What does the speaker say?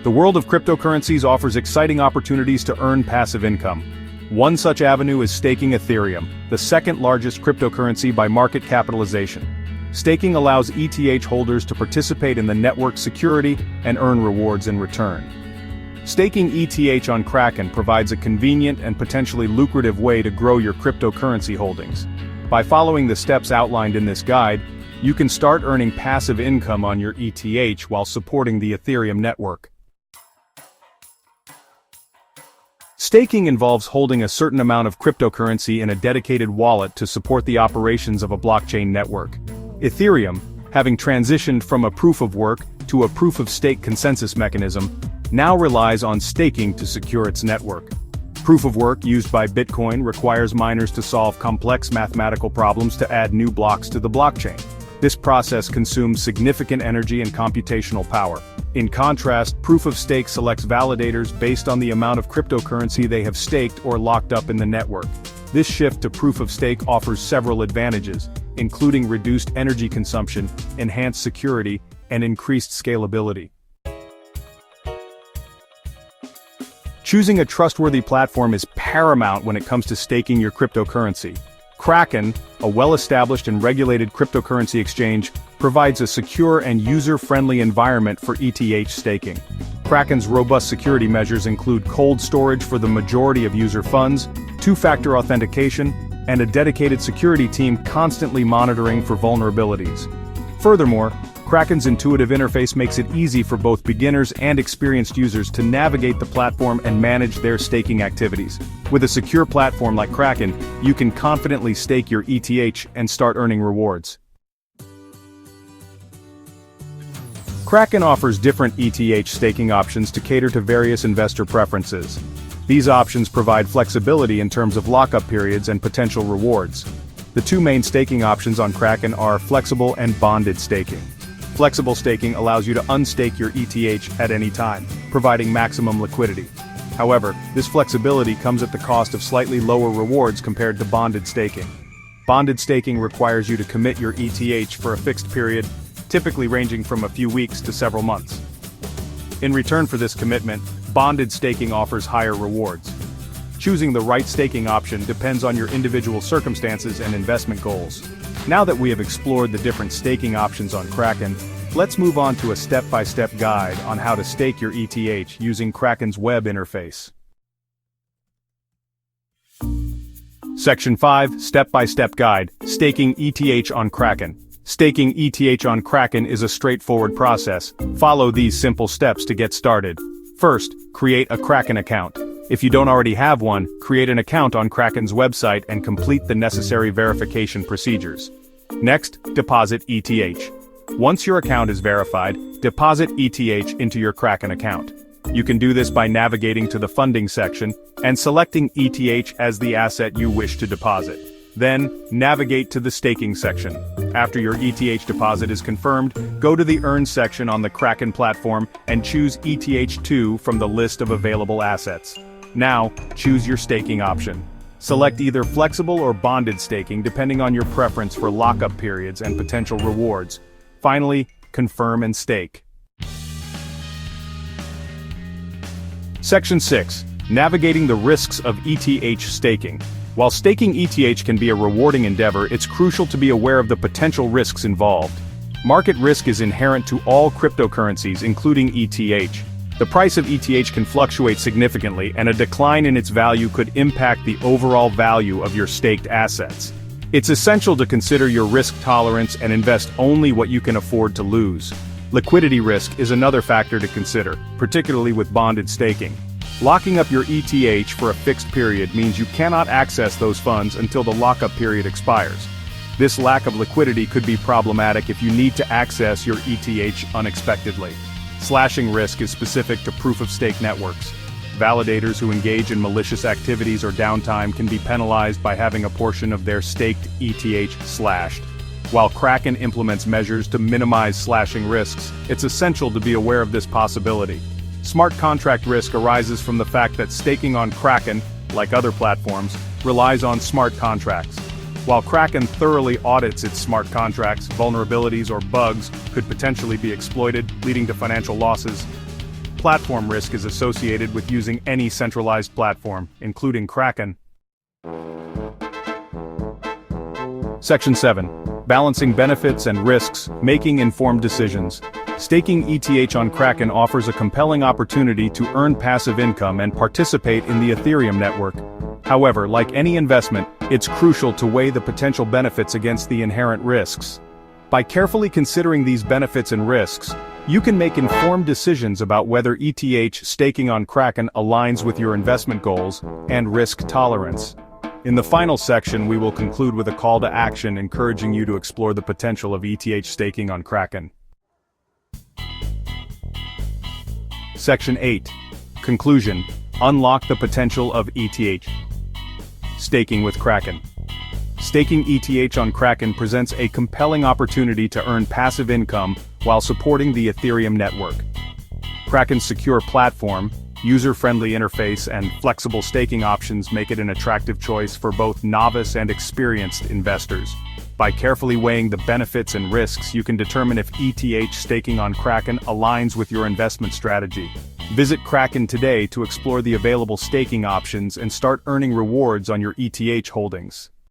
The world of cryptocurrencies offers exciting opportunities to earn passive income. One such avenue is staking Ethereum, the second largest cryptocurrency by market capitalization. Staking allows ETH holders to participate in the network's security and earn rewards in return. Staking ETH on Kraken provides a convenient and potentially lucrative way to grow your cryptocurrency holdings. By following the steps outlined in this guide, you can start earning passive income on your ETH while supporting the Ethereum network. Staking involves holding a certain amount of cryptocurrency in a dedicated wallet to support the operations of a blockchain network. Ethereum, having transitioned from a proof-of-work to a proof-of-stake consensus mechanism, now relies on staking to secure its network. Proof-of-work used by Bitcoin requires miners to solve complex mathematical problems to add new blocks to the blockchain. This process consumes significant energy and computational power. In contrast, proof-of-stake selects validators based on the amount of cryptocurrency they have staked or locked up in the network. This shift to proof-of-stake offers several advantages, including reduced energy consumption, enhanced security, and increased scalability. Choosing a trustworthy platform is paramount when it comes to staking your cryptocurrency. Kraken, a well-established and regulated cryptocurrency exchange, provides a secure and user-friendly environment for ETH staking. Kraken's robust security measures include cold storage for the majority of user funds, two-factor authentication, and a dedicated security team constantly monitoring for vulnerabilities. Furthermore, Kraken's intuitive interface makes it easy for both beginners and experienced users to navigate the platform and manage their staking activities. With a secure platform like Kraken, you can confidently stake your ETH and start earning rewards. Kraken offers different ETH staking options to cater to various investor preferences. These options provide flexibility in terms of lockup periods and potential rewards. The two main staking options on Kraken are flexible and bonded staking. Flexible staking allows you to unstake your ETH at any time, providing maximum liquidity. However, this flexibility comes at the cost of slightly lower rewards compared to bonded staking. Bonded staking requires you to commit your ETH for a fixed period, typically ranging from a few weeks to several months. In return for this commitment, bonded staking offers higher rewards. Choosing the right staking option depends on your individual circumstances and investment goals. Now that we have explored the different staking options on Kraken, let's move on to a step-by-step guide on how to stake your ETH using Kraken's web interface. Section 5, Step-by-Step Guide, Staking ETH on Kraken. Staking ETH on Kraken is a straightforward process. Follow these simple steps to get started. First, create a Kraken account. If you don't already have one, create an account on Kraken's website and complete the necessary verification procedures. Next, deposit ETH. Once your account is verified, deposit ETH into your Kraken account. You can do this by navigating to the funding section and selecting ETH as the asset you wish to deposit. Then, navigate to the staking section. After your ETH deposit is confirmed, go to the Earn section on the Kraken platform and choose ETH2 from the list of available assets. Now, choose your staking option. Select either flexible or bonded staking depending on your preference for lockup periods and potential rewards. Finally, confirm and stake. Section 6. Navigating the risks of ETH staking. While staking ETH can be a rewarding endeavor, it's crucial to be aware of the potential risks involved. Market risk is inherent to all cryptocurrencies, including ETH. The price of ETH can fluctuate significantly, and a decline in its value could impact the overall value of your staked assets. It's essential to consider your risk tolerance and invest only what you can afford to lose. Liquidity risk is another factor to consider, particularly with bonded staking. Locking up your ETH for a fixed period means you cannot access those funds until the lockup period expires. This lack of liquidity could be problematic if you need to access your ETH unexpectedly. Slashing risk is specific to proof-of-stake networks. Validators who engage in malicious activities or downtime can be penalized by having a portion of their staked ETH slashed. While Kraken implements measures to minimize slashing risks, it's essential to be aware of this possibility. Smart contract risk arises from the fact that staking on Kraken, like other platforms, relies on smart contracts. While Kraken thoroughly audits its smart contracts, vulnerabilities or bugs could potentially be exploited, leading to financial losses. platform risk is associated with using any centralized platform, including Kraken. Section 7. Balancing benefits and risks, making informed decisions. Staking ETH on Kraken offers a compelling opportunity to earn passive income and participate in the Ethereum network. However, like any investment, it's crucial to weigh the potential benefits against the inherent risks. By carefully considering these benefits and risks, you can make informed decisions about whether ETH staking on Kraken aligns with your investment goals and risk tolerance. In the final section, we will conclude with a call to action encouraging you to explore the potential of ETH staking on Kraken. Section 8. Conclusion. Unlock the potential of ETH. Staking with Kraken. Staking ETH on Kraken presents a compelling opportunity to earn passive income while supporting the Ethereum network. Kraken's secure platform, user-friendly interface, and flexible staking options make it an attractive choice for both novice and experienced investors. By carefully weighing the benefits and risks, you can determine if ETH staking on Kraken aligns with your investment strategy. Visit Kraken today to explore the available staking options and start earning rewards on your ETH holdings.